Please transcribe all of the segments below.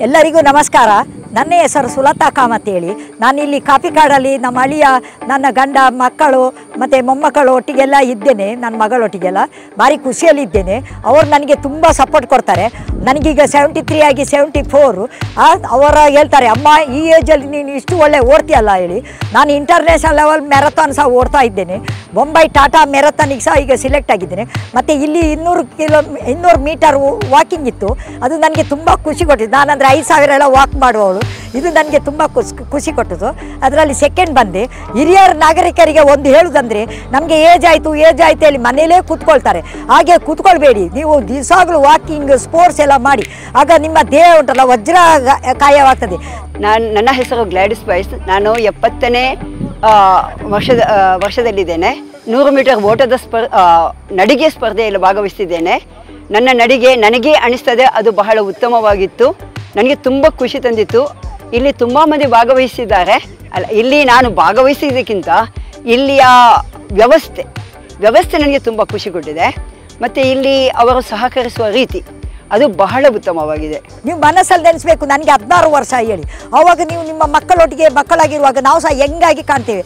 ಎಲ್ಲರಿಗೂ ನಮಸ್ಕಾರ. ನನ್ನ ಹೆಸರು ಸುಲತಾ ಕಾಮತ್ ಹೇಳಿ. ನಾನಿಲ್ಲಿ ಕಾಪಿಕಾಡಲ್ಲಿ ನಮ್ಮ ಅಳಿಯ, ನನ್ನ ಗಂಡ, ಮಕ್ಕಳು ಮತ್ತು ಮೊಮ್ಮಕ್ಕಳು ಒಟ್ಟಿಗೆಲ್ಲ ಇದ್ದೇನೆ. ನನ್ನ ಮಗಳೊಟ್ಟಿಗೆಲ್ಲ ಭಾರಿ ಖುಷಿಯಲ್ಲಿದ್ದೇನೆ. ಅವರು ನನಗೆ ತುಂಬ ಸಪೋರ್ಟ್ ಕೊಡ್ತಾರೆ. ನನಗೀಗ 73 ಆಗಿ 74. ಅವರ ಹೇಳ್ತಾರೆ, ಅಮ್ಮ ಈ ಏಜಲ್ಲಿ ನೀನು ಇಷ್ಟು ಒಳ್ಳೆ ಓಡ್ತೀಯಲ್ಲ ಹೇಳಿ. ನಾನು ಇಂಟರ್ನ್ಯಾಷನಲ್ ಲೆವೆಲ್ ಮ್ಯಾರಥಾನ್ ಸಹ ಓಡ್ತಾ ಇದ್ದೇನೆ. ಬೊಂಬೈ ಟಾಟಾ ಮ್ಯಾರಥಾನಿಗೆ ಸಹ ಈಗ ಸಿಲೆಕ್ಟ್ ಆಗಿದ್ದೇನೆ. ಮತ್ತು ಇಲ್ಲಿ 200 ಮೀಟರ್ ವಾಕಿಂಗ್ ಇತ್ತು. ಅದು ನನಗೆ ತುಂಬ ಖುಷಿ ಕೊಟ್ಟಿದ್ದು. ನಾನಂದರೆ 5,000 ಎಲ್ಲ ವಾಕ್ ಮಾಡುವವಳು. ಇದು ನನಗೆ ತುಂಬ ಖುಷಿ ಕೊಟ್ಟದ್ದು. ಅದರಲ್ಲಿ ಸೆಕೆಂಡ್ ಬಂದೆ. ಹಿರಿಯರ ನಾಗರಿಕರಿಗೆ ಒಂದು ಹೇಳುವುದಂದರೆ, ನಮಗೆ ಏಜ್ ಆಯಿತು ಹೇಳಿ ಮನೆಯಲ್ಲೇ ಕೂತ್ಕೊಳ್ತಾರೆ. ಹಾಗೆ ಕೂತ್ಕೊಳ್ಬೇಡಿ. ನೀವು ದಿವಸಾಗಲೂ ವಾಕಿಂಗ್, ಸ್ಪೋರ್ಟ್ಸ್ ಎಲ್ಲ ಮಾಡಿ. ಆಗ ನಿಮ್ಮ ದೇಹ ಉಂಟಲ್ಲ ವಜ್ರ ಕಾಯವಾಗ್ತದೆ. ನನ್ನ ಹೆಸರು ಗ್ಲಾಡಿಸ್ ಬಾಯ್ಸ್. ನಾನು 70ನೇ ವರ್ಷದಲ್ಲಿದ್ದೇನೆ. 100 ಮೀಟರ್ ಓಟದ ನಡಿಗೆ ಸ್ಪರ್ಧೆಯಲ್ಲಿ ಭಾಗವಹಿಸಿದ್ದೇನೆ. ನನ್ನ ನಡಿಗೆ ನನಗೇ ಅನಿಸ್ತದೆ ಅದು ಬಹಳ ಉತ್ತಮವಾಗಿತ್ತು. ನನಗೆ ತುಂಬ ಖುಷಿ ತಂದಿತ್ತು. ಇಲ್ಲಿ ತುಂಬ ಮಂದಿ ಭಾಗವಹಿಸಿದ್ದಾರೆ. ಇಲ್ಲಿ ನಾನು ಭಾಗವಹಿಸಿದ್ದಕ್ಕಿಂತ ಇಲ್ಲಿಯ ವ್ಯವಸ್ಥೆ ನನಗೆ ತುಂಬ ಖುಷಿ ಕೊಟ್ಟಿದೆ. ಮತ್ತು ಇಲ್ಲಿ ಅವರು ಸಹಕರಿಸುವ ರೀತಿ ಅದು ಬಹಳ ಉತ್ತಮವಾಗಿದೆ. ನೀವು ಮನಸ್ಸಲ್ಲಿ ನೆನೆಸ್ಬೇಕು, ನನಗೆ 16 ವರ್ಷ ಹೇಳಿ. ಆವಾಗ ನೀವು ನಿಮ್ಮ ಮಕ್ಕಳಾಗಿರುವಾಗ ನಾವು ಸಹ ಹೆಂಗಾಗಿ ಕಾಣ್ತೇವೆ.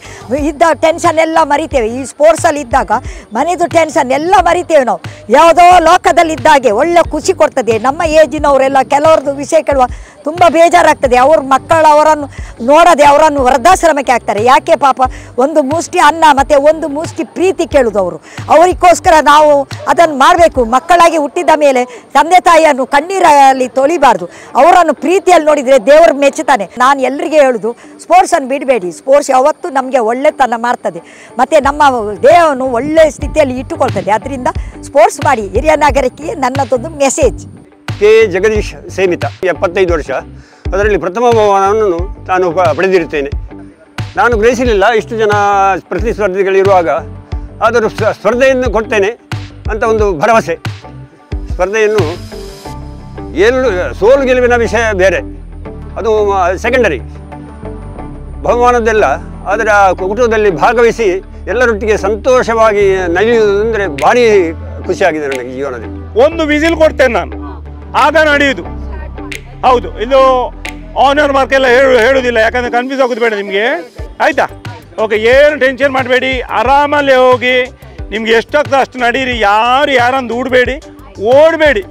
ಇದ್ದ ಟೆನ್ಷನ್ ಎಲ್ಲ ಮರಿತೇವೆ. ಈ ಸ್ಪೋರ್ಟ್ಸಲ್ಲಿ ಇದ್ದಾಗ ಮನೆಯದು ಟೆನ್ಷನ್ ಎಲ್ಲ ಮರಿತೇವೆ ನಾವು. ಯಾವುದೋ ಲೋಕದಲ್ಲಿದ್ದಾಗೆ ಒಳ್ಳೆ ಖುಷಿ ಕೊಡ್ತದೆ. ನಮ್ಮ ಏಜಿನವರೆಲ್ಲ ಕೆಲವ್ರದ್ದು ವಿಷಯ ಕೇಳುವ ತುಂಬ ಬೇಜಾರಾಗ್ತದೆ. ಅವ್ರ ಮಕ್ಕಳು ಅವರನ್ನು ನೋಡದೆ ಅವರನ್ನು ವೃದ್ಧಾಶ್ರಮಕ್ಕೆ ಹಾಕ್ತಾರೆ. ಯಾಕೆ ಪಾಪ ಒಂದು ಮುಷ್ಟಿ ಅನ್ನ ಮತ್ತು ಒಂದು ಮುಷ್ಟಿ ಪ್ರೀತಿ ಕೇಳೋದು ಅವರು. ಅವರಿಗೋಸ್ಕರ ನಾವು ಅದನ್ನು ಮಾಡಬೇಕು. ಮಕ್ಕಳಾಗಿ ಹುಟ್ಟಿದ ಮೇಲೆ ತಂದೆ ತಾಯಿಯನ್ನು ಕಣ್ಣೀರಲ್ಲಿ ತೊಳಿಬಾರ್ದು. ಅವರನ್ನು ಪ್ರೀತಿಯಲ್ಲಿ ನೋಡಿದರೆ ದೇವರು ಮೆಚ್ಚುತ್ತಾನೆ. ನಾನು ಎಲ್ಲರಿಗೆ ಹೇಳೋದು, ಸ್ಪೋರ್ಟ್ಸನ್ನು ಬಿಡಬೇಡಿ. ಸ್ಪೋರ್ಟ್ಸ್ ಯಾವತ್ತೂ ನಮಗೆ ಒಳ್ಳೆತನ ಮಾಡ್ತದೆ ಮತ್ತು ನಮ್ಮ ದೇಹವನ್ನು ಒಳ್ಳೆಯ ಸ್ಥಿತಿಯಲ್ಲಿ ಇಟ್ಟುಕೊಳ್ತದೆ. ಅದರಿಂದ ಸ್ಪೋರ್ಟ್ಸ್ ಮಾಡಿ. ಹಿರಿಯ ನಾಗರಿಕರಿಗೆ ನನ್ನದೊಂದು ಮೆಸೇಜ್. ಕೆ ಜಗದೀಶ್ ಸೇಮಿತ, 75 ವರ್ಷ. ಅದರಲ್ಲಿ ಪ್ರಥಮ ಬಹುಮಾನವನ್ನು ನಾನು ಪಡೆದಿರುತ್ತೇನೆ. ನಾನು ಗ್ರಹಿಸಲಿಲ್ಲ ಇಷ್ಟು ಜನ ಪ್ರತಿಸ್ಪರ್ಧಿಗಳಿರುವಾಗ. ಆದರೂ ಸ್ಪರ್ಧೆಯನ್ನು ಕೊಡ್ತೇನೆ ಅಂತ ಒಂದು ಭರವಸೆ. ಸ್ಪರ್ಧೆಯನ್ನು ಸೋಲು ಗೆಲುವಿನ ವಿಷಯ ಬೇರೆ, ಅದು ಸೆಕೆಂಡರಿ. ಬಹುಮಾನದ್ದೆಲ್ಲ ಅದರ ಕುಟುಂಬದಲ್ಲಿ ಭಾಗವಹಿಸಿ ಎಲ್ಲರೊಟ್ಟಿಗೆ ಸಂತೋಷವಾಗಿ ನಲಿಯುವುದಂದರೆ ಭಾರಿ ಖುಷಿಯಾಗಿದೆ ನನಗೆ ಜೀವನದಲ್ಲಿ. ಒಂದು ವಿಸಿಲ್ ಕೊಡ್ತೇನೆ ನಾನು, ಆಗ ನಡೆಯುವುದು. ಹೌದು, ಇದು ಆನರ್ ಮಾರ್ಕ್ ಎಲ್ಲ ಹೇಳುವುದಿಲ್ಲ, ಯಾಕಂದರೆ ಕನ್ಫ್ಯೂಸ್ ಆಗೋದು ಬೇಡ ನಿಮಗೆ. ಆಯಿತಾ? ಓಕೆ, ಏನು ಟೆನ್ಷನ್ ಮಾಡಬೇಡಿ, ಆರಾಮಲ್ಲೇ ಹೋಗಿ. ನಿಮ್ಗೆ ಎಷ್ಟಾಗ್ತದೆ ಅಷ್ಟು ನಡೀರಿ. ಯಾರನ್ನು ದೂಡಬೇಡಿ, ಓಡಬೇಡಿ.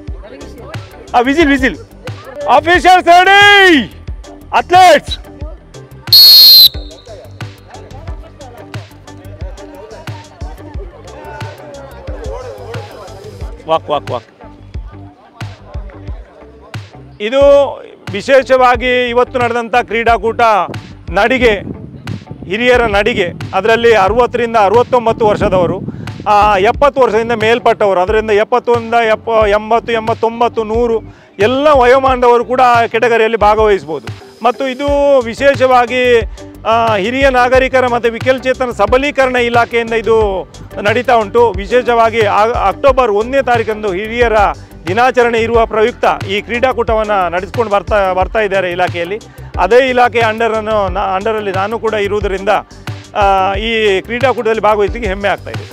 Whistle officials ready, athletes. Walk. ಇದು ವಿಶೇಷವಾಗಿ ಇವತ್ತು ನಡೆದಂಥ ಕ್ರೀಡಾಕೂಟ ನಡಿಗೆ, ಹಿರಿಯರ ನಡಿಗೆ. ಅದರಲ್ಲಿ 60ರಿಂದ 69 ವರ್ಷದವರು, 70 ವರ್ಷದಿಂದ ಮೇಲ್ಪಟ್ಟವರು, ಅದರಿಂದ 71, 80, 89, 100 ಎಲ್ಲ ವಯೋಮಾನದವರು ಕೂಡ ಕೆಟಗರಿಯಲ್ಲಿ ಭಾಗವಹಿಸ್ಬೋದು. ಮತ್ತು ಇದು ವಿಶೇಷವಾಗಿ ಹಿರಿಯ ನಾಗರಿಕರ ಮತ್ತು ವಿಕಲಚೇತನ ಸಬಲೀಕರಣ ಇಲಾಖೆಯಿಂದ ಇದು ನಡೀತಾ ಉಂಟು. ವಿಶೇಷವಾಗಿ ಅಕ್ಟೋಬರ್ 1ನೇ ತಾರೀಕಂದು ಹಿರಿಯರ ದಿನಾಚರಣೆ ಇರುವ ಪ್ರಯುಕ್ತ ಈ ಕ್ರೀಡಾಕೂಟವನ್ನು ನಡೆಸ್ಕೊಂಡು ಬರ್ತಾ ಇದ್ದಾರೆ ಇಲಾಖೆಯಲ್ಲಿ. ಅದೇ ಇಲಾಖೆ ಅಂಡರಲ್ಲಿ ನಾನು ಕೂಡ ಇರುವುದರಿಂದ ಈ ಕ್ರೀಡಾಕೂಟದಲ್ಲಿ ಭಾಗವಹಿಸಲಿಕ್ಕೆ ಹೆಮ್ಮೆ ಆಗ್ತಾ ಇದೆ.